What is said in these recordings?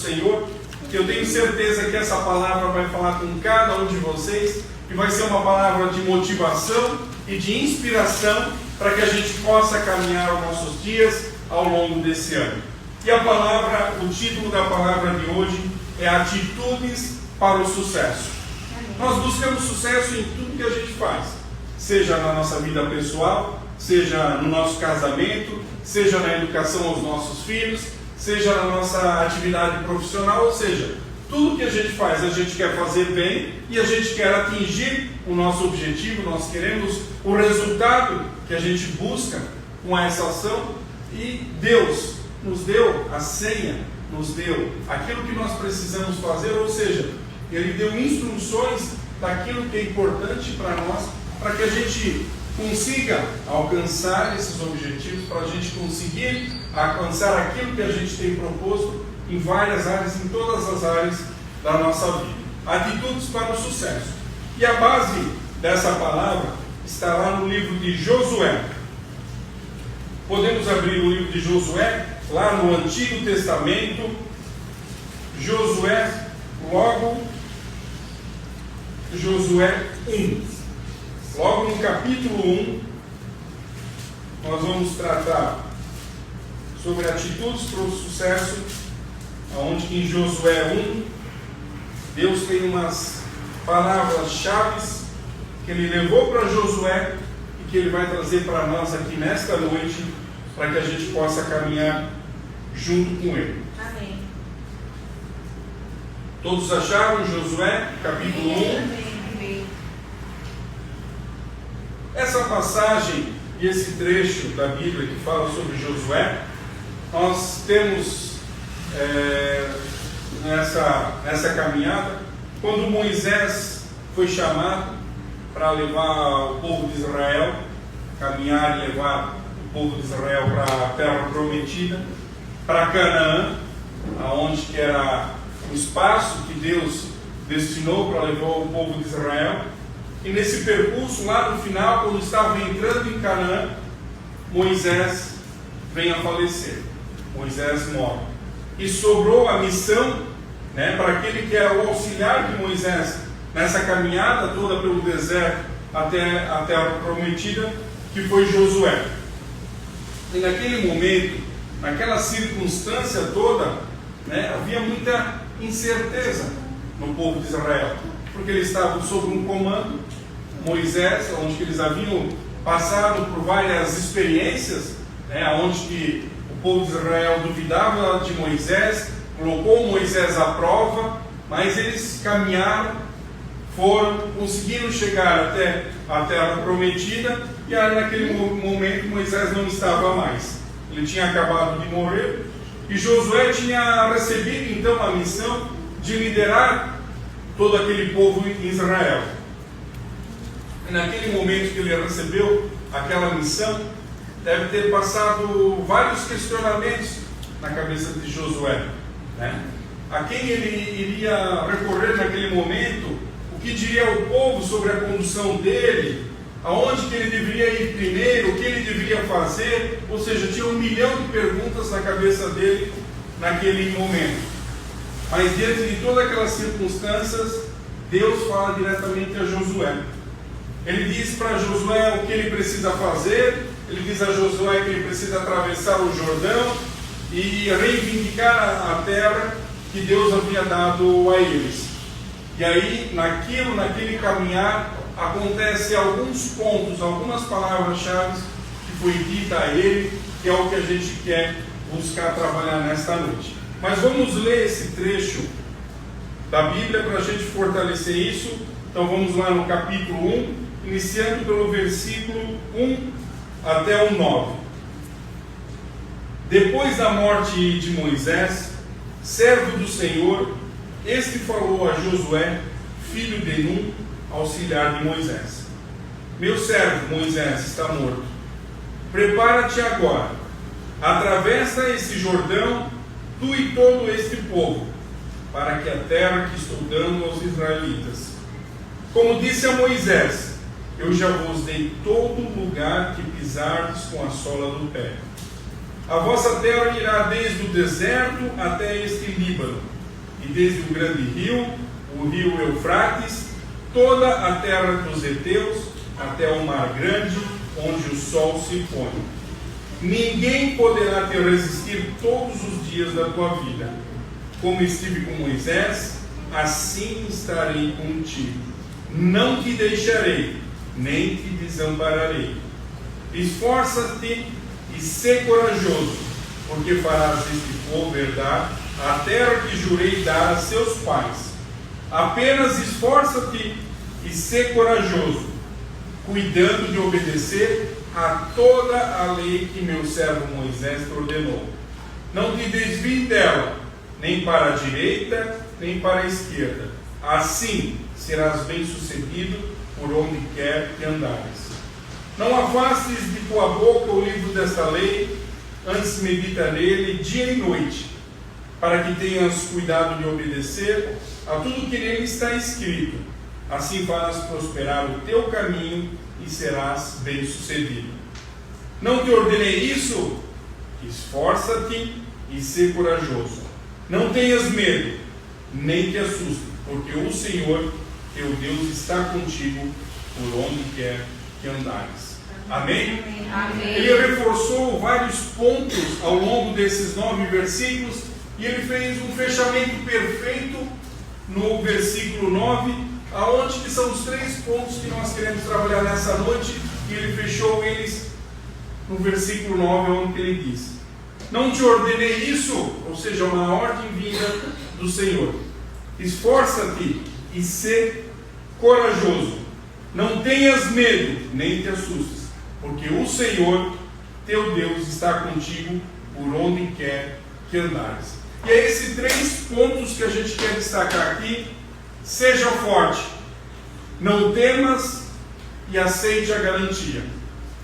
Senhor, que eu tenho certeza que essa palavra vai falar com cada um de vocês e vai ser uma palavra de motivação e de inspiração para que a gente possa caminhar os nossos dias ao longo desse ano. E a palavra, o título da palavra de hoje é Atitudes para o Sucesso. Nós buscamos sucesso em tudo que a gente faz, seja na nossa vida pessoal, seja no nosso casamento, seja na educação aos nossos filhos, seja na nossa atividade profissional, ou seja, tudo que a gente faz, a gente quer fazer bem e a gente quer atingir o nosso objetivo, nós queremos o resultado que a gente busca com essa ação, e Deus nos deu a senha, nos deu aquilo que nós precisamos fazer, ou seja, Ele deu instruções daquilo que é importante para nós, para que a gente consiga alcançar esses objetivos, para a gente conseguir alcançar aquilo que a gente tem proposto em várias áreas, em todas as áreas da nossa vida. Atitudes para o sucesso. E a base dessa palavra está lá no livro de Josué. Podemos abrir o livro de Josué, lá no Antigo Testamento. Josué 1. Logo no capítulo 1, nós vamos tratar sobre atitudes para o sucesso, onde em Josué 1, Deus tem umas palavras-chave que Ele levou para Josué e que Ele vai trazer para nós aqui nesta noite, para que a gente possa caminhar junto com Ele. Amém. Todos acharam Josué, capítulo 1? Amém. Essa passagem e esse trecho da Bíblia que fala sobre Josué, nós temos nessa caminhada, quando Moisés foi chamado para levar o povo de Israel, caminhar e levar o povo de Israel para a terra prometida, para Canaã, aonde que era o espaço que Deus destinou para levar o povo de Israel. E nesse percurso, lá no final, quando estavam entrando em Canaã, Moisés vem a falecer. Moisés morre. E sobrou a missão, para aquele que era o auxiliar de Moisés nessa caminhada toda pelo deserto até a terra prometida, que foi Josué. E naquele momento, naquela circunstância toda, havia muita incerteza no povo de Israel, porque eles estavam sob um comando, Moisés, onde eles haviam passado por várias experiências, onde que o povo de Israel duvidava de Moisés, colocou Moisés à prova, mas eles caminharam, conseguiram chegar até a terra prometida, e aí naquele momento Moisés não estava mais, ele tinha acabado de morrer, e Josué tinha recebido então a missão de liderar todo aquele povo em Israel. E naquele momento que ele recebeu aquela missão, deve ter passado vários questionamentos na cabeça de Josué, a quem ele iria recorrer naquele momento, o que diria o povo sobre a condução dele, aonde que ele deveria ir primeiro, o que ele deveria fazer, ou seja, tinha 1 milhão de perguntas na cabeça dele naquele momento. Mas diante de todas aquelas circunstâncias, Deus fala diretamente a Josué. Ele diz para Josué o que ele precisa fazer, ele diz a Josué que ele precisa atravessar o Jordão e reivindicar a terra que Deus havia dado a eles. E aí, naquele caminhar, acontece alguns pontos, algumas palavras-chave que foi dita a ele, que é o que a gente quer buscar trabalhar nesta noite. Mas vamos ler esse trecho da Bíblia para a gente fortalecer isso. Então vamos lá no capítulo 1, iniciando pelo versículo 1 até o 9. Depois da morte de Moisés, servo do Senhor, este falou a Josué, filho de Nun, auxiliar de Moisés: Meu servo Moisés está morto. Prepara-te agora, atravessa esse Jordão, tu e todo este povo, para que a terra que estou dando aos israelitas. Como disse a Moisés, eu já vos dei todo lugar que pisardes com a sola do pé. A vossa terra irá desde o deserto até este Líbano, e desde o grande rio, o rio Eufrates, toda a terra dos heteus, até o mar grande, onde o sol se põe. Ninguém poderá te resistir todos os dias da tua vida. Como estive com Moisés, assim estarei contigo. Não te deixarei, nem te desampararei. Esforça-te e sê corajoso, porque farás este povo herdar a terra que jurei dar a seus pais. Apenas esforça-te e sê corajoso, cuidando de obedecer a toda a lei que meu servo Moisés te ordenou. Não te desvie dela, nem para a direita, nem para a esquerda. Assim serás bem-sucedido por onde quer que andares. Não afastes de tua boca o livro desta lei, antes medita nele dia e noite, para que tenhas cuidado de obedecer a tudo que nele está escrito. Assim farás prosperar o teu caminho e serás bem-sucedido. Não te ordenei isso? Esforça-te e sê corajoso. Não tenhas medo, nem te assuste, porque o Senhor, teu Deus, está contigo por onde quer que andares. Amém? Amém. Ele reforçou vários pontos ao longo desses 9 versículos e ele fez um fechamento perfeito no versículo 9, aonde que são os 3 pontos que nós queremos trabalhar nessa noite, e ele fechou eles no versículo 9, onde ele diz: não te ordenei isso, ou seja, uma ordem vinda do Senhor. Esforça-te e sê corajoso. Não tenhas medo, nem te assustes, porque o Senhor, teu Deus, está contigo por onde quer que andares. E é esses 3 pontos que a gente quer destacar aqui. Seja forte, não temas e aceite a garantia.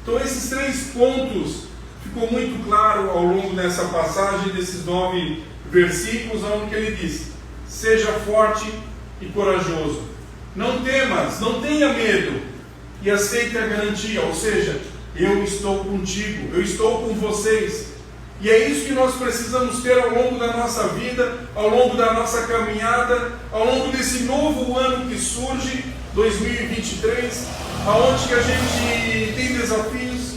Então esses 3 pontos ficou muito claro ao longo dessa passagem, desses 9 versículos, onde ele diz: seja forte e corajoso. Não temas, não tenha medo e aceite a garantia, ou seja, eu estou contigo, eu estou com vocês. E é isso que nós precisamos ter ao longo da nossa vida, ao longo da nossa caminhada, ao longo desse novo ano que surge, 2023, aonde que a gente tem desafios,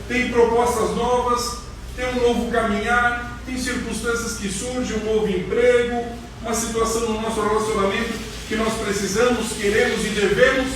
tem propostas novas, tem um novo caminhar, tem circunstâncias que surgem, um novo emprego, uma situação no nosso relacionamento que nós precisamos, queremos e devemos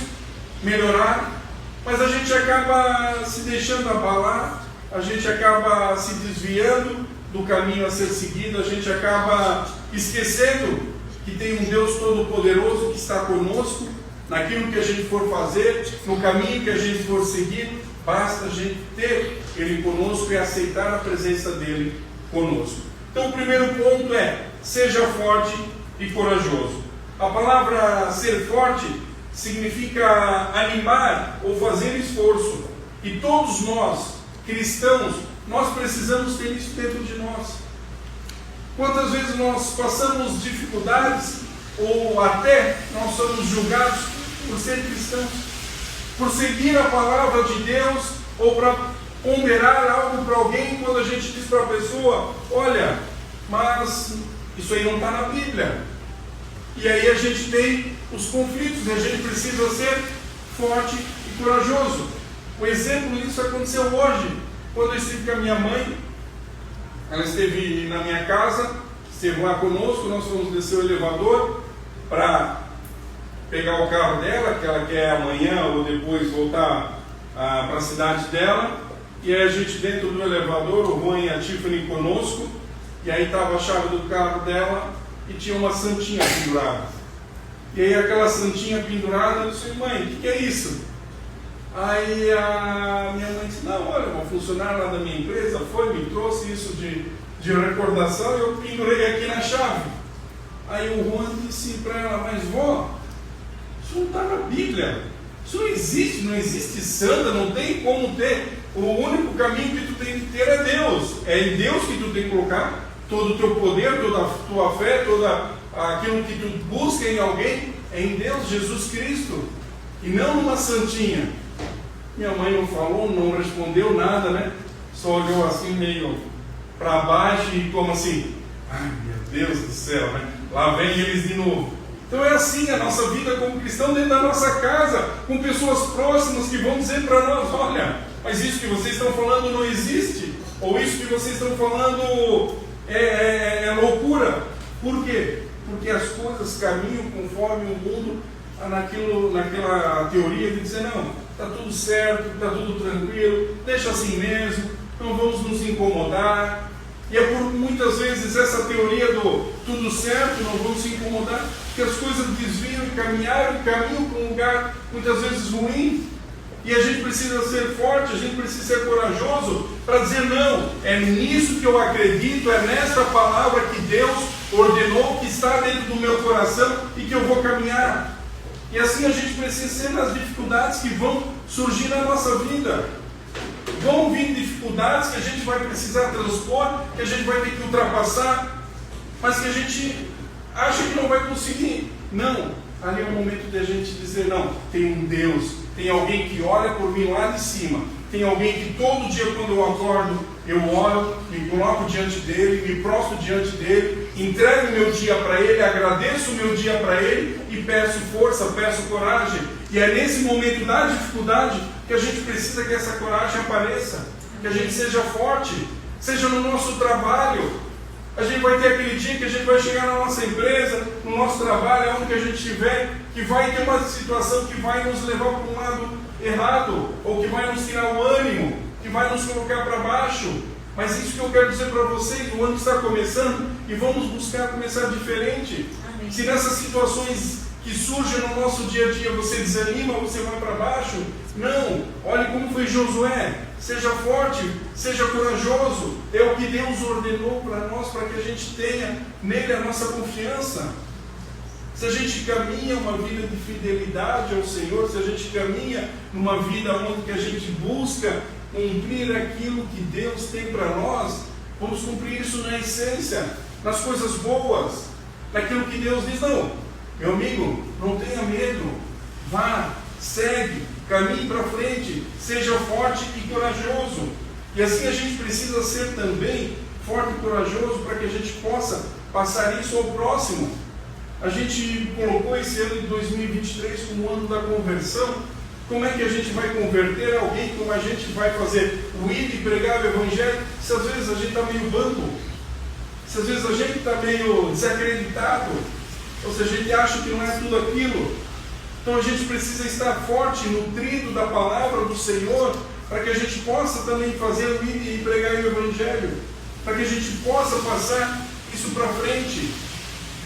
melhorar, mas a gente acaba se deixando abalar, a gente acaba se desviando do caminho a ser seguido, a gente acaba esquecendo que tem um Deus Todo-Poderoso que está conosco, naquilo que a gente for fazer, no caminho que a gente for seguir. Basta a gente ter Ele conosco e aceitar a presença dEle conosco. Então o primeiro ponto é: seja forte e corajoso. A palavra ser forte significa animar ou fazer esforço. E todos nós, cristãos, nós precisamos ter isso dentro de nós. Quantas vezes nós passamos dificuldades ou até nós somos julgados por ser cristãos, por seguir a palavra de Deus, ou para ponderar algo para alguém, quando a gente diz para a pessoa: olha, mas isso aí não está na Bíblia. E aí a gente tem os conflitos, e a gente precisa ser forte e corajoso. O exemplo disso aconteceu hoje, quando eu estive com a minha mãe. Ela esteve na minha casa, esteve lá conosco, nós fomos descer o elevador para pegar o carro dela, que ela quer amanhã ou depois voltar para a cidade dela. E aí a gente dentro do elevador, o Juan e a Tiffany conosco, e aí estava a chave do carro dela e tinha uma santinha pendurada. E aí aquela santinha pendurada, eu disse: mãe, o que é isso? Aí a minha mãe disse: não, olha, uma funcionária lá da minha empresa me trouxe isso de recordação, e eu pendurei aqui na chave. Aí o Juan disse para ela: mas vó, isso não está na Bíblia, isso não existe santa, não tem como ter. O único caminho que tu tem que ter é Deus. É em Deus que tu tem que colocar todo o teu poder, toda a tua fé, toda aquilo que tu busca em alguém, é em Deus, Jesus Cristo, e não numa santinha. Minha mãe não falou, não respondeu nada, né? Só olhou assim meio para baixo e como assim, ai meu Deus do céu, né? Lá vem eles de novo. Então é assim a nossa vida como cristão dentro da nossa casa, com pessoas próximas que vão dizer para nós, olha, mas isso que vocês estão falando não existe, ou isso que vocês estão falando é loucura. Por quê? Porque as coisas caminham conforme o mundo, naquela teoria de dizer, não, está tudo certo, está tudo tranquilo, deixa assim mesmo, não vamos nos incomodar. E é por muitas vezes essa teoria do tudo certo, não vamos se incomodar, que as coisas desviam e caminham para um lugar muitas vezes ruim. E a gente precisa ser forte, a gente precisa ser corajoso para dizer, não, é nisso que eu acredito, é nesta palavra que Deus ordenou, que está dentro do meu coração e que eu vou caminhar. E assim a gente precisa ser nas dificuldades que vão surgir na nossa vida. Vão vir dificuldades que a gente vai precisar transpor, que a gente vai ter que ultrapassar, mas que a gente acha que não vai conseguir. Não, ali é o momento de a gente dizer, não, tem um Deus, tem alguém que olha por mim lá de cima, tem alguém que todo dia quando eu acordo, eu oro, me coloco diante dele, me prostro diante dele, entrego o meu dia para ele, agradeço o meu dia para ele e peço força, peço coragem. E é nesse momento da dificuldade que a gente precisa que essa coragem apareça, que a gente seja forte, seja no nosso trabalho. A gente vai ter aquele dia que a gente vai chegar na nossa empresa, no nosso trabalho, onde que a gente estiver, que vai ter uma situação que vai nos levar para um lado errado, ou que vai nos tirar o ânimo, que vai nos colocar para baixo. Mas isso que eu quero dizer para vocês, o ano está começando e vamos buscar começar diferente. Amém. Se nessas situações que surgem no nosso dia a dia você desanima, você vai para baixo, não, olhe como foi Josué. Seja forte, seja corajoso, é o que Deus ordenou para nós, para que a gente tenha nele a nossa confiança. Se a gente caminha uma vida de fidelidade ao Senhor, se a gente caminha numa vida onde que a gente busca cumprir aquilo que Deus tem para nós, vamos cumprir isso na essência, nas coisas boas, naquilo que Deus diz. Não, meu amigo, não tenha medo, vá, segue, caminhe para frente, seja forte e corajoso. E assim a gente precisa ser também forte e corajoso para que a gente possa passar isso ao próximo. A gente colocou esse ano de 2023 como o ano da conversão. Como é que a gente vai converter alguém? Como a gente vai fazer o ir e pregar o Evangelho? Se às vezes a gente está meio banco, se às vezes a gente está meio desacreditado, ou se a gente acha que não é tudo aquilo. Então a gente precisa estar forte, nutrido da palavra do Senhor, para que a gente possa também fazer o ir e pregar o Evangelho, para que a gente possa passar isso para frente.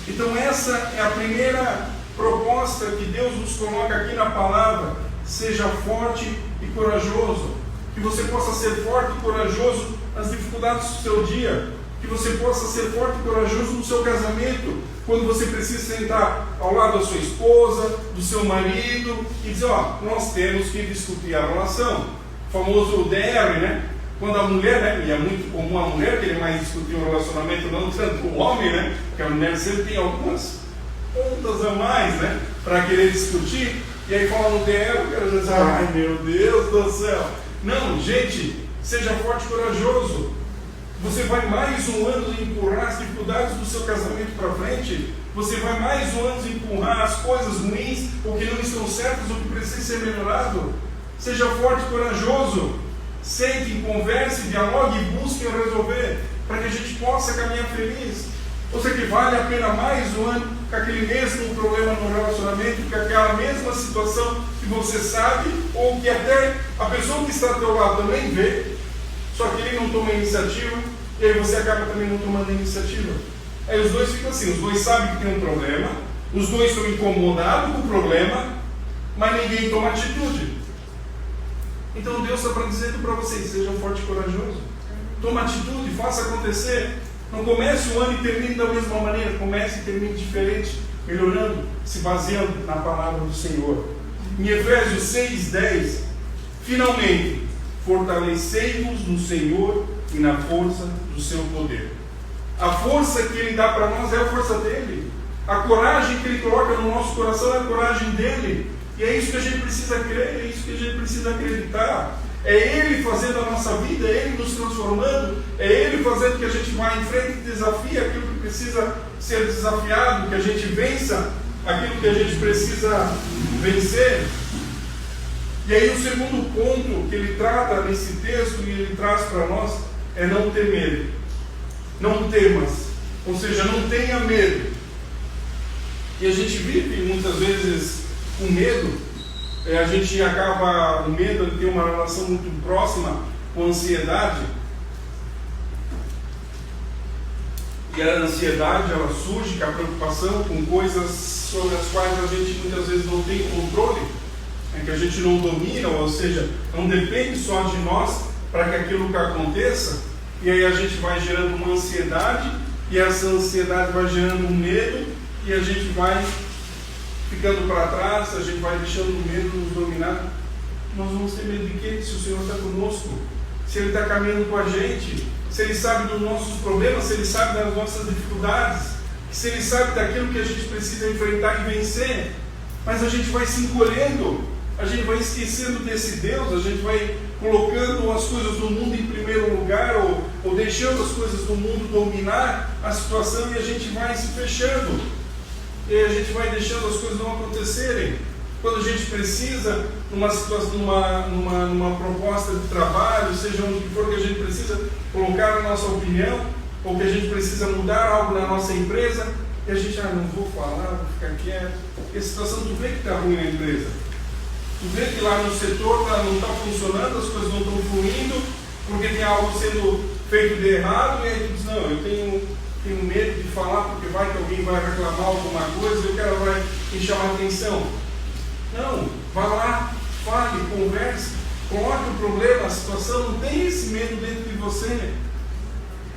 Então essa é a primeira proposta que Deus nos coloca aqui na palavra. Seja forte e corajoso, que você possa ser forte e corajoso nas dificuldades do seu dia, que você possa ser forte e corajoso no seu casamento, quando você precisa sentar ao lado da sua esposa, do seu marido, e dizer, nós temos que discutir a relação. O famoso DR, né? Quando a mulher, né? E é muito comum a mulher querer mais discutir um relacionamento, não tanto o homem, né? Porque a mulher sempre tem algumas pontas a mais, né? Para querer discutir. E aí fala no DR, o cara diz, ai meu Deus do céu. Não, gente, seja forte e corajoso. Você vai mais um ano empurrar as dificuldades do seu casamento para frente. Você vai mais um ano empurrar as coisas ruins, o que não estão certas, o que precisa ser melhorado. Seja forte e corajoso. Sente, converse, dialogue e busque resolver, para que a gente possa caminhar feliz. Ou seja, que vale a pena mais um ano com aquele mesmo problema no relacionamento, com aquela mesma situação que você sabe, ou que até a pessoa que está ao teu lado também vê, só que ele não toma iniciativa, e aí você acaba também não tomando iniciativa. Aí os dois ficam assim, os dois sabem que tem um problema, os dois estão incomodados com o problema, mas ninguém toma atitude. Então Deus está dizendo para vocês, seja forte e corajoso. Toma atitude, faça acontecer. Não comece o ano e termine da mesma maneira, comece e termine diferente, melhorando, se baseando na palavra do Senhor. Em Efésios 6:10, finalmente, fortalecei-vos no Senhor e na força do seu poder. A força que Ele dá para nós é a força dEle. A coragem que Ele coloca no nosso coração é a coragem dEle. E é isso que a gente precisa crer, é isso que a gente precisa acreditar. É Ele fazendo a nossa vida, é Ele nos transformando, é Ele fazendo que a gente vá em frente e desafie aquilo que precisa ser desafiado, que a gente vença aquilo que a gente precisa vencer. E aí o segundo ponto que ele trata nesse texto e ele traz para nós é não ter medo. Não temas, ou seja, não tenha medo. E a gente vive muitas vezes com medo, a gente acaba, o medo ele tem uma relação muito próxima com a ansiedade. E a ansiedade ela surge com a preocupação com coisas sobre as quais a gente muitas vezes não tem controle, que a gente não domina, ou seja, não depende só de nós para que aquilo que aconteça. E aí a gente vai gerando uma ansiedade, e essa ansiedade vai gerando um medo, e a gente vai ficando para trás, a gente vai deixando o medo nos dominar. Nós vamos ter medo de quê? Se o Senhor está conosco, se Ele está caminhando com a gente, se Ele sabe dos nossos problemas, se Ele sabe das nossas dificuldades, se Ele sabe daquilo que a gente precisa enfrentar e vencer. Mas a gente vai se encolhendo, a gente vai esquecendo desse Deus, a gente vai colocando as coisas do mundo em primeiro lugar, ou deixando as coisas do mundo dominar a situação, e a gente vai se fechando, e a gente vai deixando as coisas não acontecerem. Quando a gente precisa, numa situação, numa proposta de trabalho, seja onde for que a gente precisa colocar a nossa opinião, ou que a gente precisa mudar algo na nossa empresa, e a gente, não vou falar, vou ficar quieto. E a situação, tu vê que está ruim na empresa. Tu vê que lá no setor não está funcionando, as coisas não estão fluindo, porque tem algo sendo feito de errado, e aí tu diz, não, eu tenho medo de falar, porque vai que alguém vai reclamar alguma coisa, e o cara vai me chamar a atenção. Não, vá lá, fale, converse, coloque o problema, a situação, não tem esse medo dentro de você.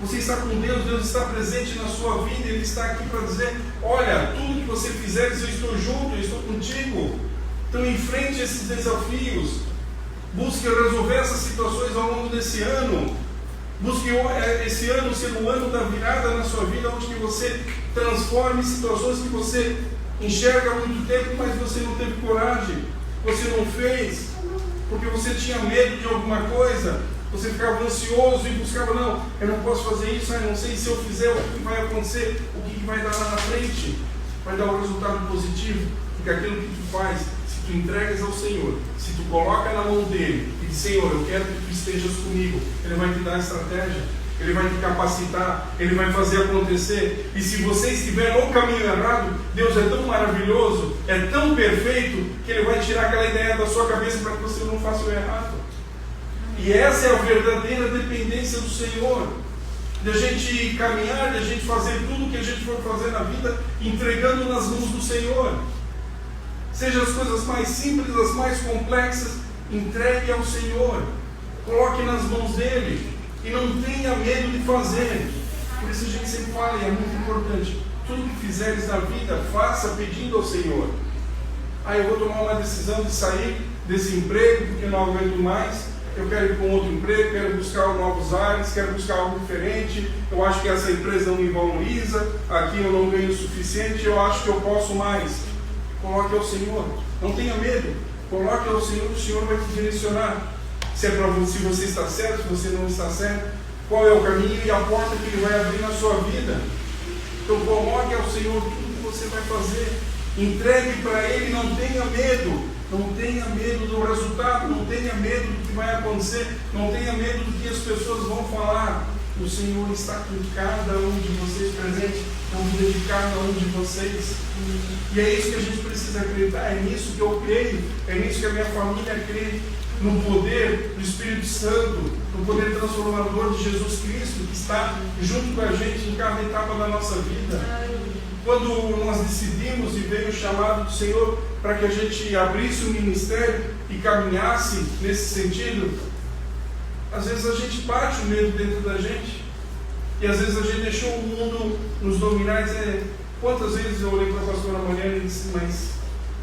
Você está com Deus, Deus está presente na sua vida, Ele está aqui para dizer, olha, tudo que você fizer, eu estou junto, eu estou contigo. Então enfrente esses desafios, busque resolver essas situações ao longo desse ano, busque esse ano ser o ano da virada na sua vida, onde que você transforme situações que você enxerga há muito tempo, mas você não teve coragem, você não fez, porque você tinha medo de alguma coisa, você ficava ansioso e buscava, não, eu não posso fazer isso, eu não sei se eu fizer o que vai acontecer, o que vai dar lá na frente, vai dar um resultado positivo, porque aquilo que tu faz, se tu entregas ao Senhor, se tu coloca na mão dele e diz, Senhor, eu quero que tu estejas comigo, Ele vai te dar estratégia, Ele vai te capacitar, Ele vai fazer acontecer. E se você estiver no caminho errado, Deus é tão maravilhoso, é tão perfeito, que Ele vai tirar aquela ideia da sua cabeça para que você não faça o errado. E essa é a verdadeira dependência do Senhor, de a gente caminhar, de a gente fazer tudo o que a gente for fazer na vida, entregando nas mãos do Senhor. Seja as coisas mais simples, as mais complexas, entregue ao Senhor, coloque nas mãos dEle, e não tenha medo de fazer. Por isso a gente sempre fala, e é muito importante, tudo que fizeres na vida, faça pedindo ao Senhor. Eu vou tomar uma decisão de sair desse emprego, porque não aguento mais, eu quero ir para um outro emprego, quero buscar novos ares, quero buscar algo diferente, eu acho que essa empresa não me valoriza, aqui eu não ganho o suficiente, eu acho que eu posso mais. Coloque ao Senhor, não tenha medo, coloque ao Senhor, o Senhor vai te direcionar. Se você está certo, se você não está certo, qual é o caminho e a porta que Ele vai abrir na sua vida. Então coloque ao Senhor tudo que você vai fazer, entregue para Ele, não tenha medo. Não tenha medo do resultado, não tenha medo do que vai acontecer, não tenha medo do que as pessoas vão falar. O Senhor está com cada um de vocês presente, na vida de cada um de vocês. E é isso que a gente precisa acreditar, é nisso que eu creio, é nisso que a minha família crê, no poder do Espírito Santo, no poder transformador de Jesus Cristo, que está junto com a gente em cada etapa da nossa vida. Quando nós decidimos e veio o chamado do Senhor para que a gente abrisse o ministério e caminhasse nesse sentido, às vezes a gente bate o medo dentro da gente, e às vezes a gente deixou o mundo nos dominar e dizer, quantas vezes eu olhei para a pastora Mariana e disse, mas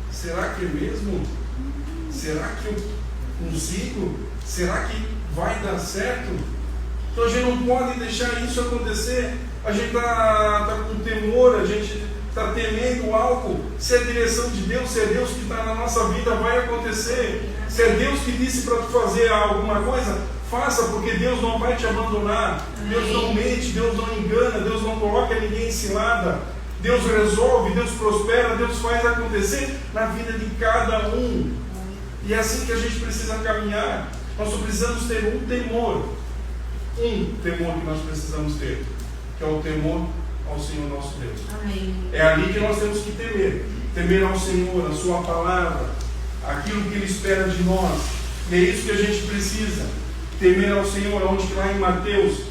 será que é mesmo? Será que eu consigo? Será que vai dar certo? Então a gente não pode deixar isso acontecer. A gente está com temor, a gente está temendo algo, se é direção de Deus, se é Deus que está na nossa vida, vai acontecer. Se é Deus que disse para tu fazer alguma coisa, faça, porque Deus não vai te abandonar. Deus não mente, Deus não engana, Deus não coloca ninguém em cilada. Deus resolve, Deus prospera, Deus faz acontecer na vida de cada um. E é assim que a gente precisa caminhar. Nós só precisamos ter um temor que nós precisamos ter, que é o temor ao Senhor nosso Deus. Amém. É ali que nós temos que temer ao Senhor, a sua palavra, aquilo que Ele espera de nós. E é isso que a gente precisa, temer ao Senhor, onde lá em Mateus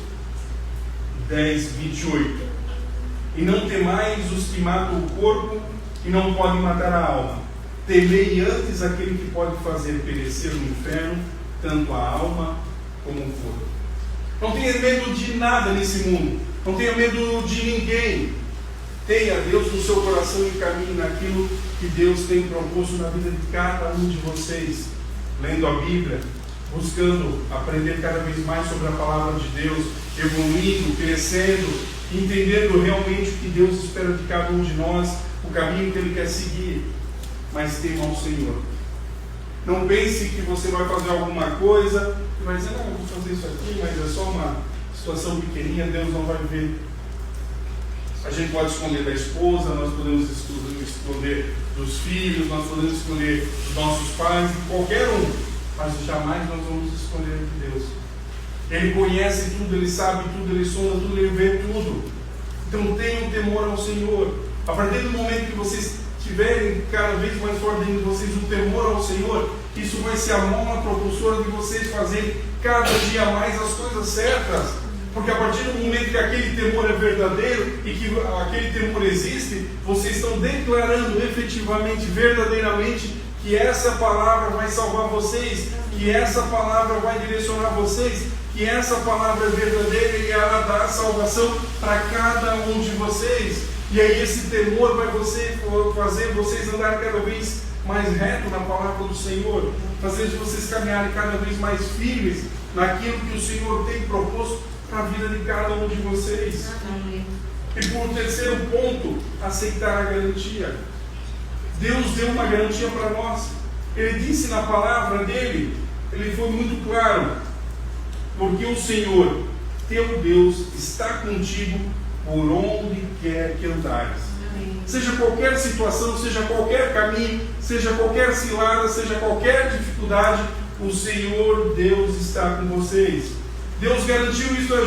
10, 28. E não temais os que matam o corpo e não podem matar a alma. Temei antes aquele que pode fazer perecer no inferno, tanto a alma como o corpo. Não tenha medo de nada nesse mundo. Não tenha medo de ninguém. Tenha Deus no seu coração e caminhe naquilo que Deus tem proposto na vida de cada um de vocês. Lendo a Bíblia, buscando aprender cada vez mais sobre a palavra de Deus, evoluindo, crescendo, entendendo realmente o que Deus espera de cada um de nós, o caminho que Ele quer seguir. Mas tema ao Senhor. Não pense que você vai fazer alguma coisa e vai dizer, não, eu vou fazer isso aqui, mas é só uma situação pequenininha, Deus não vai ver. A gente pode esconder da esposa, nós podemos esconder dos filhos, nós podemos esconder dos nossos pais, de qualquer um, mas jamais nós vamos esconder de Deus. Ele conhece tudo, Ele sabe tudo, Ele sonda tudo, Ele vê tudo. Então tenham temor ao Senhor. A partir do momento que vocês tiverem cada vez mais forte dentro de vocês o temor ao Senhor, isso vai ser a mola propulsora de vocês fazerem cada dia mais as coisas certas. Porque a partir do momento que aquele temor é verdadeiro e que aquele temor existe, vocês estão declarando efetivamente, verdadeiramente, que essa palavra vai salvar vocês, que essa palavra vai direcionar vocês, que essa palavra é verdadeira e ela dá salvação para cada um de vocês. E aí esse temor vai fazer vocês andarem cada vez mais reto na palavra do Senhor, fazer vocês caminharem cada vez mais firmes naquilo que o Senhor tem proposto para a vida de cada um de vocês. Amém. E por terceiro ponto, aceitar a garantia. Deus deu uma garantia para nós. Ele disse na palavra dele, ele foi muito claro, porque o Senhor, teu Deus, está contigo por onde quer que andares. Amém. Seja qualquer situação, seja qualquer caminho, seja qualquer cilada, seja qualquer dificuldade, o Senhor Deus está com vocês. Deus garantiu isso a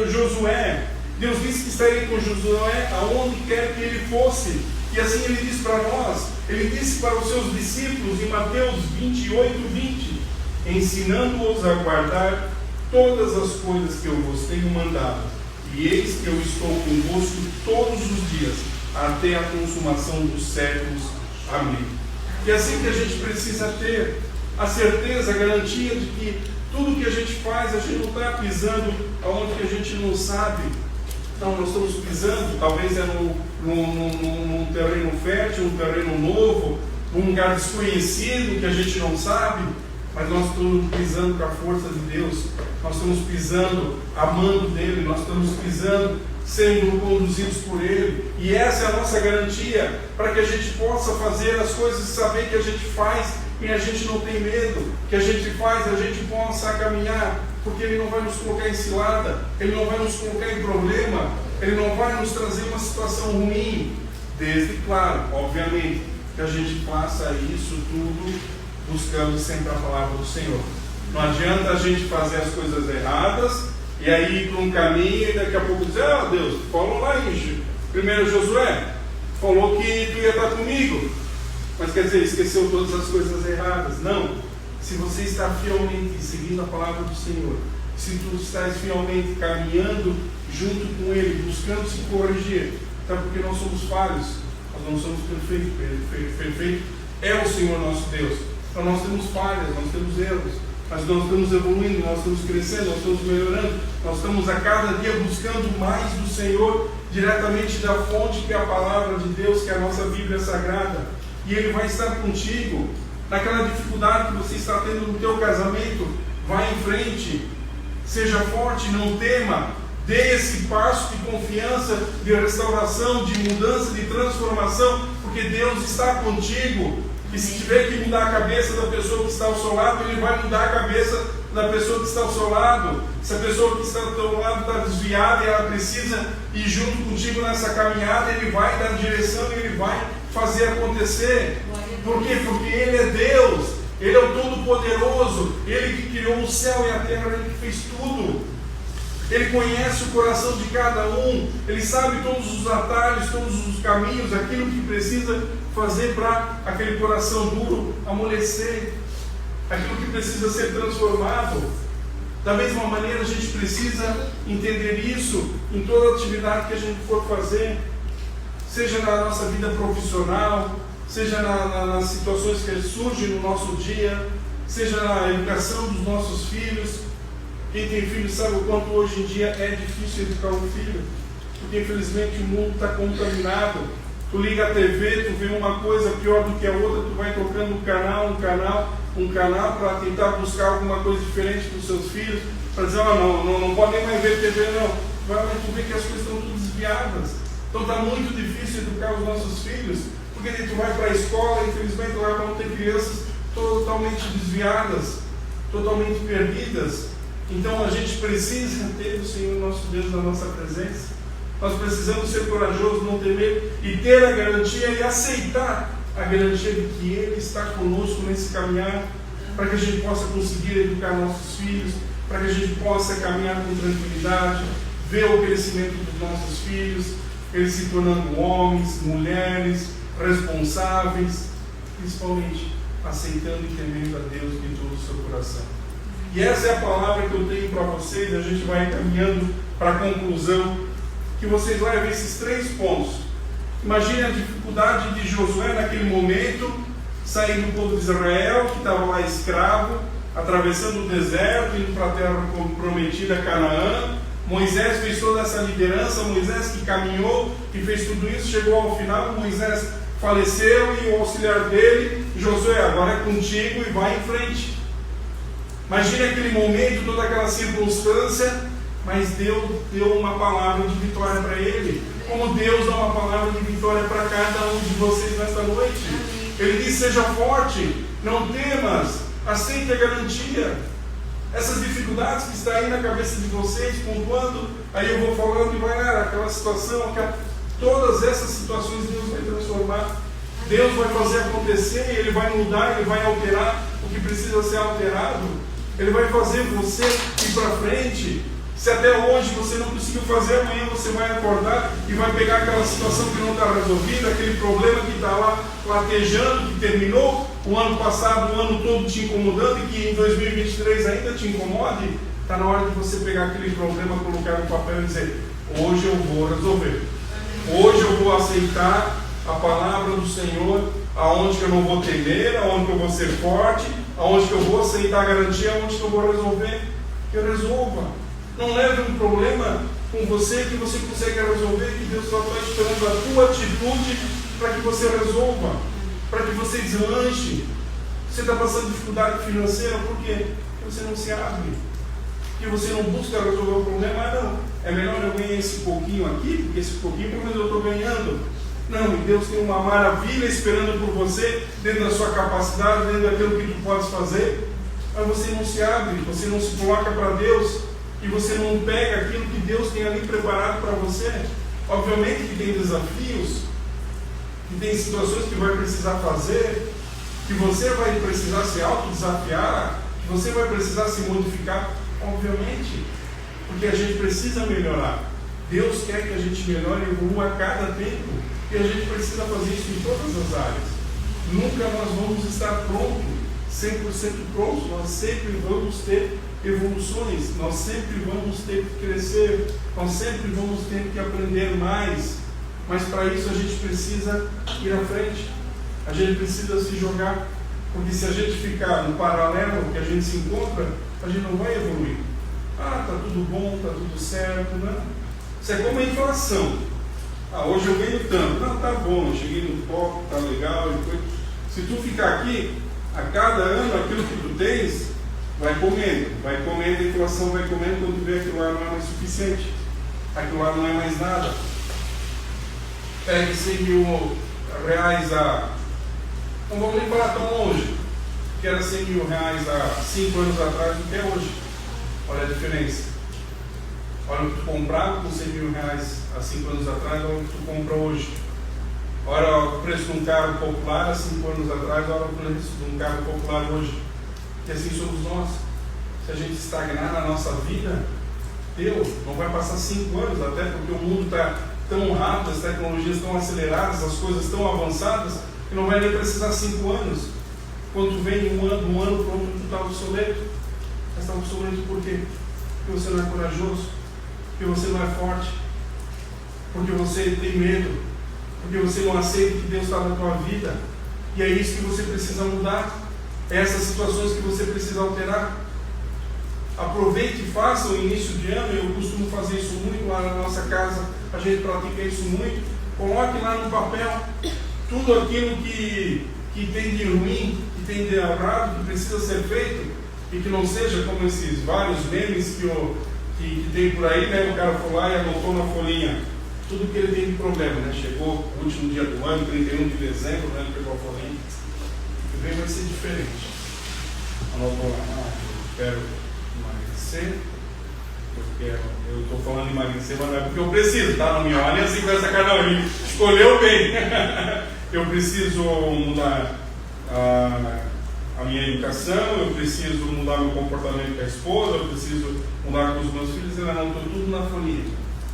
Josué. Deus disse que estaria com Josué aonde quer que ele fosse. E assim ele disse para nós. Ele disse para os seus discípulos em Mateus 28, 20: ensinando-os a guardar todas as coisas que eu vos tenho mandado. E eis que eu estou convosco todos os dias, até a consumação dos séculos. Amém. E assim que a gente precisa ter a certeza, a garantia de que tudo que a gente faz, a gente não está pisando aonde que a gente não sabe. Não, nós estamos pisando, talvez é num terreno fértil, num terreno novo, num lugar desconhecido que a gente não sabe, mas nós estamos pisando com a força de Deus, nós estamos pisando amando dEle, nós estamos pisando sendo conduzidos por Ele, e essa é a nossa garantia, para que a gente possa fazer as coisas e saber que a gente faz e a gente não tem medo, que a gente faz, a gente possa caminhar, porque Ele não vai nos colocar em cilada, Ele não vai nos colocar em problema, Ele não vai nos trazer uma situação ruim, desde, claro, obviamente, que a gente faça isso tudo buscando sempre a palavra do Senhor. Não adianta a gente fazer as coisas erradas e aí ir para um caminho e daqui a pouco dizer, ah, Deus, falou lá em 1 Josué, falou que tu ia estar comigo, mas quer dizer, esqueceu todas as coisas erradas. Não. Se você está fielmente seguindo a palavra do Senhor, se tu estás fielmente caminhando junto com Ele, buscando se corrigir, até porque nós somos falhos, nós não somos perfeitos, perfeito é o Senhor nosso Deus. Então nós temos falhas, nós temos erros, mas nós estamos evoluindo, nós estamos crescendo, nós estamos melhorando, nós estamos a cada dia buscando mais do Senhor, diretamente da fonte que é a palavra de Deus, que é a nossa Bíblia Sagrada. E Ele vai estar contigo naquela dificuldade que você está tendo no teu casamento. Vai em frente, seja forte, não tema, Dê esse passo de confiança, de restauração, de mudança, de transformação, porque Deus está contigo. E se tiver que mudar a cabeça da pessoa que está ao seu lado, Ele vai mudar a cabeça da pessoa que está ao seu lado. Se a pessoa que está ao seu lado está desviada e ela precisa ir junto contigo nessa caminhada, Ele vai dar direção e Ele vai fazer acontecer. Por quê? Porque Ele é Deus, Ele é o Todo-Poderoso, Ele que criou o céu e a terra, Ele que fez tudo. Ele conhece o coração de cada um, Ele sabe todos os atalhos, todos os caminhos, aquilo que precisa fazer para aquele coração duro amolecer, aquilo que precisa ser transformado. Da mesma maneira, a gente precisa entender isso em toda atividade que a gente for fazer, seja na nossa vida profissional, seja nas situações que surgem no nosso dia, seja na educação dos nossos filhos. Quem tem filho sabe o quanto hoje em dia é difícil educar um filho, porque infelizmente o mundo está contaminado. Tu liga a TV, tu vê uma coisa pior do que a outra, tu vai tocando um canal para tentar buscar alguma coisa diferente para os seus filhos, para dizer, não podem mais ver TV não. Vai tu vê que as coisas estão tudo desviadas. Então está muito difícil educar os nossos filhos, porque tu vai para a escola, infelizmente lá vão ter crianças totalmente desviadas, totalmente perdidas. Então a gente precisa ter o Senhor nosso Deus na nossa presença. Nós precisamos ser corajosos, não temer e ter a garantia e aceitar a garantia de que Ele está conosco nesse caminhar, para que a gente possa conseguir educar nossos filhos, para que a gente possa caminhar com tranquilidade, ver o crescimento dos nossos filhos, eles se tornando homens, mulheres, responsáveis, principalmente aceitando e temendo a Deus de todo o seu coração. E essa é a palavra que eu tenho para vocês. A gente vai caminhando para a conclusão, que vocês levem esses 3 pontos. Imagine a dificuldade de Josué naquele momento, saindo do povo de Israel, que estava lá escravo, atravessando o deserto, indo para a terra prometida, Canaã. Moisés fez toda essa liderança, Moisés que caminhou e fez tudo isso, chegou ao final, Moisés faleceu e o auxiliar dele, Josué, agora é contigo e vai em frente. Imagine aquele momento, toda aquela circunstância, mas Deus deu uma palavra de vitória para ele, como Deus dá uma palavra de vitória para cada um de vocês nesta noite. Ele diz, seja forte, não temas, aceite a garantia. Essas dificuldades que estão aí na cabeça de vocês, pontuando, aí eu vou falando e vai aquela situação, todas essas situações Deus vai transformar, Deus vai fazer acontecer, Ele vai mudar, Ele vai alterar o que precisa ser alterado, Ele vai fazer você ir para frente. Se até hoje você não conseguiu fazer, amanhã você vai acordar e vai pegar aquela situação que não está resolvida, aquele problema que está lá latejando, que terminou o ano passado, o ano todo te incomodando e que em 2023 ainda te incomode. Está na hora de você pegar aquele problema, colocar no papel e dizer, hoje eu vou resolver. Hoje eu vou aceitar a palavra do Senhor, aonde que eu não vou temer, aonde que eu vou ser forte, aonde que eu vou aceitar a garantia, aonde que eu vou resolver, que eu resolva. Não leve um problema com você que você consegue resolver, que Deus só está esperando a tua atitude para que você resolva, para que você deslanche. Você está passando dificuldade financeira, por quê? Porque você não se abre, porque você não busca resolver o problema. Não, é melhor eu ganhar esse pouquinho aqui, porque esse pouquinho pelo menos eu estou ganhando. Não, e Deus tem uma maravilha esperando por você, dentro da sua capacidade, dentro daquilo que tu podes fazer, mas você não se abre, você não se coloca para Deus, e você não pega aquilo que Deus tem ali preparado para você. Obviamente que tem desafios, que tem situações que vai precisar fazer, que você vai precisar se autodesafiar, que você vai precisar se modificar, obviamente, porque a gente precisa melhorar. Deus quer que a gente melhore e evolua a cada tempo, e a gente precisa fazer isso em todas as áreas. Nunca nós vamos estar prontos, 100% prontos, nós sempre vamos ter evoluções, nós sempre vamos ter que crescer, nós sempre vamos ter que aprender mais, mas para isso a gente precisa ir à frente, a gente precisa se jogar, porque se a gente ficar no paralelo que a gente se encontra, a gente não vai evoluir. Está tudo bom, está tudo certo, né? Isso é como a inflação. Hoje eu ganho tanto, não, tá bom, eu cheguei no topo, tá legal, depois... Se tu ficar aqui, a cada ano aquilo que tu tens vai comendo, a inflação vai comendo, quando tu vê aquilo lá não é mais suficiente. aquilo lá não é mais nada. Pegue 100 mil reais não vamos nem falar tão longe, que era 100 mil reais há 5 anos atrás do que é hoje. Olha a diferença. Olha o que tu comprava com 100 mil reais há 5 anos atrás, olha o que tu compra hoje. Olha o preço de um carro popular há 5 anos atrás, olha o preço de um carro popular hoje. E assim somos nós. Se a gente estagnar na nossa vida, Deus não vai passar 5 anos, até porque o mundo está tão rápido, as tecnologias estão aceleradas, as coisas estão avançadas, que não vai nem precisar 5 anos. Quando tu vem um ano pronto, tu está obsoleto. Mas está obsoleto por quê? Porque você não é corajoso, porque você não é forte, porque você tem medo, porque você não aceita que Deus está na tua vida. E é isso que você precisa mudar. É essas situações que você precisa alterar. Aproveite e faça o início de ano. Eu costumo fazer isso muito lá na nossa casa. A gente pratica isso muito. Coloque lá no papel tudo aquilo que tem de ruim, que tem de errado, que precisa ser feito, e que não seja como esses vários memes que tem por aí, né? O cara foi lá e anotou na folhinha tudo que ele tem de problema, né? Chegou o último dia do ano, 31 de dezembro, né? Ele pegou a folhinha. O bem vai ser diferente. Anotou lá, eu quero emagrecer, eu estou falando de emagrecer, mas não é porque eu preciso, tá? Não me olhem assim com essa cara, não, ele escolheu bem. Eu preciso mudar a minha educação, eu preciso mudar meu comportamento com a esposa, eu preciso mudar com os meus filhos. Ele anotou tudo na folhinha.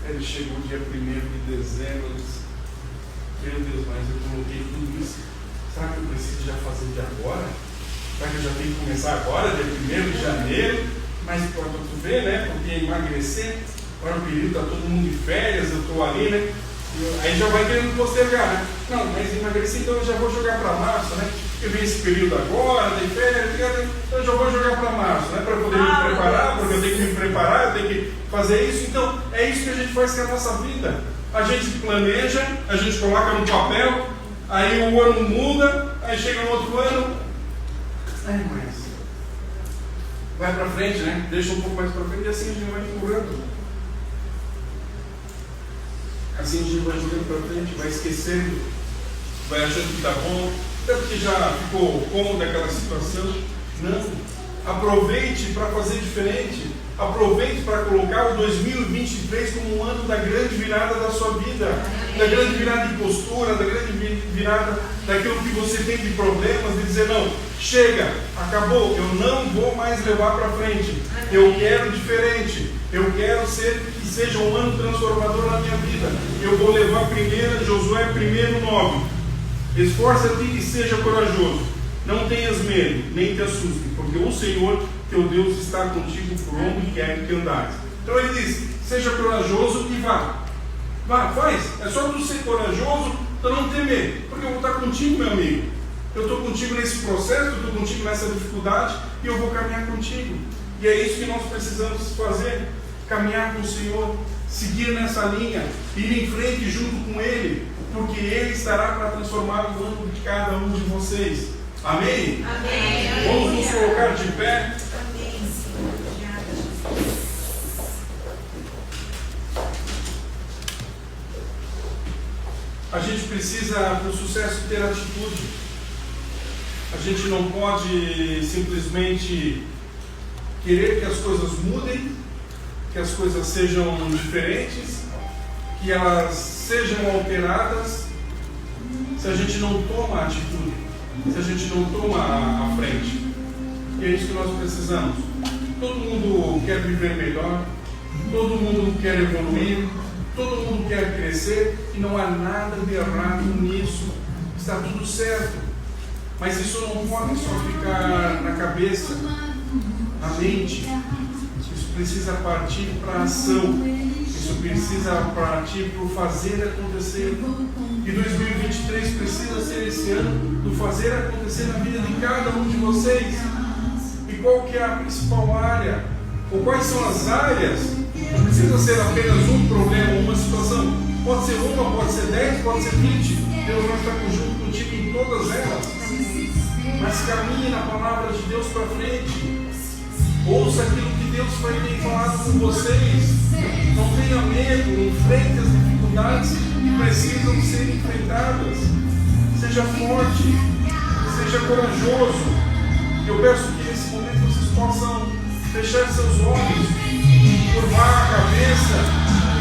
Ele chegou dia 1º de dezembro, ele disse: meu Deus, mas eu coloquei tudo isso, será que eu preciso já fazer de agora? Será que eu já tenho que começar agora, dia 1º de janeiro? Mas para tu ver, né, porque emagrecer, agora o período está todo mundo de férias, eu estou ali, né? Aí já vai querendo postergar, né? Não, mas emagrecer, então eu já vou jogar para março, né? Eu vi esse período agora, tem férias, então eu já vou jogar para março, né? Para poder me preparar, porque eu tenho que me preparar, eu tenho que fazer isso. Então, é isso que a gente faz com a nossa vida. A gente planeja, a gente coloca no papel, aí o ano muda, aí chega no outro ano, mas vai para frente, né? Deixa um pouco mais para frente e assim a gente vai empurrando. Assim a gente vai jogando para frente, vai esquecendo, vai achando que está bom, até porque já ficou cômodo aquela situação. Não. Aproveite para fazer diferente. Aproveite para colocar o 2023 como um ano da grande virada da sua vida, da grande virada de postura, da grande virada daquilo que você tem de problemas, de dizer: não, chega, acabou, eu não vou mais levar para frente, eu quero diferente, eu quero que seja um ano transformador na minha vida. Eu vou levar primeiro Josué 1:9. Esforça-te e seja corajoso, não tenhas medo, nem te assuste, porque o Senhor teu Deus está contigo por onde quer que andares. Então ele diz: seja corajoso e vá. Vá, faz. É só tu ser corajoso, tu não ter medo, porque eu vou estar contigo, meu amigo. Eu estou contigo nesse processo, eu estou contigo nessa dificuldade e eu vou caminhar contigo. E é isso que nós precisamos fazer: caminhar com o Senhor, seguir nessa linha, ir em frente junto com Ele, porque Ele estará para transformar o ano de cada um de vocês. Amém? Amém. Vamos nos colocar de pé. Amém, Senhor. Obrigada, Jesus. A gente precisa, para o sucesso, ter atitude. A gente não pode simplesmente querer que as coisas mudem, que as coisas sejam diferentes, que elas sejam alteradas, se a gente não toma atitude, se a gente não toma a frente. E é isso que nós precisamos. Todo mundo quer viver melhor, todo mundo quer evoluir, todo mundo quer crescer, e não há nada de errado nisso. Está tudo certo. Mas isso não pode só ficar na cabeça, na mente. Isso precisa partir para a ação. Isso precisa partir para o fazer acontecer. E 2023 precisa ser esse ano do fazer acontecer na vida de cada um de vocês. E qual que é a principal área? Ou quais são as áreas? Não precisa ser apenas um problema, uma situação. Pode ser uma, pode ser 10, pode ser 20. Deus vai estar junto contigo em todas elas. Mas caminhe na palavra de Deus para frente. Ouça aquilo que Deus tem falado com vocês. Não tenha medo, enfrente as dificuldades que precisam ser enfrentadas. Seja forte, seja corajoso. Eu peço que nesse momento vocês possam fechar seus olhos, curvar a cabeça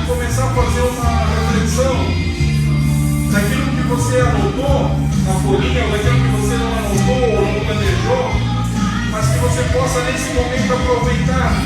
e começar a fazer uma reflexão daquilo que você anotou na folhinha, ou daquilo que você não anotou ou não planejou, mas que você possa nesse momento aproveitar